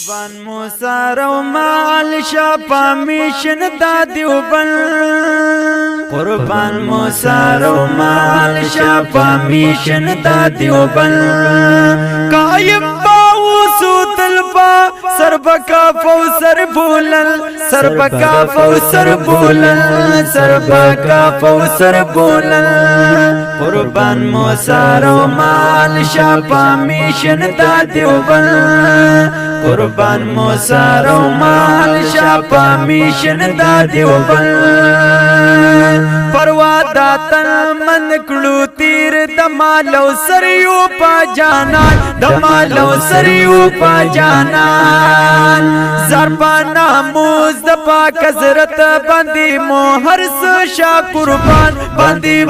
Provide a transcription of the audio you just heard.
قربان موسی رو مال شپا میشن دا دیوبند قربان موسی رو مال شپا میشن دا دیوبند قایم باوسو طلبا سر بکا فو سر بولن سر بکا فو سر بولن سر بکا فو سر بولن قربان موسی رو مال شپا میشن دا دیوبند قربان موسی رو مال شپا میشن دا دیوبند پروا داتن من کلو تیر دمالو سریو پا جانان دمالو سریو پا جانان زربا ناموز د پاک حضرت باندې مو هر څه شا قربان باندې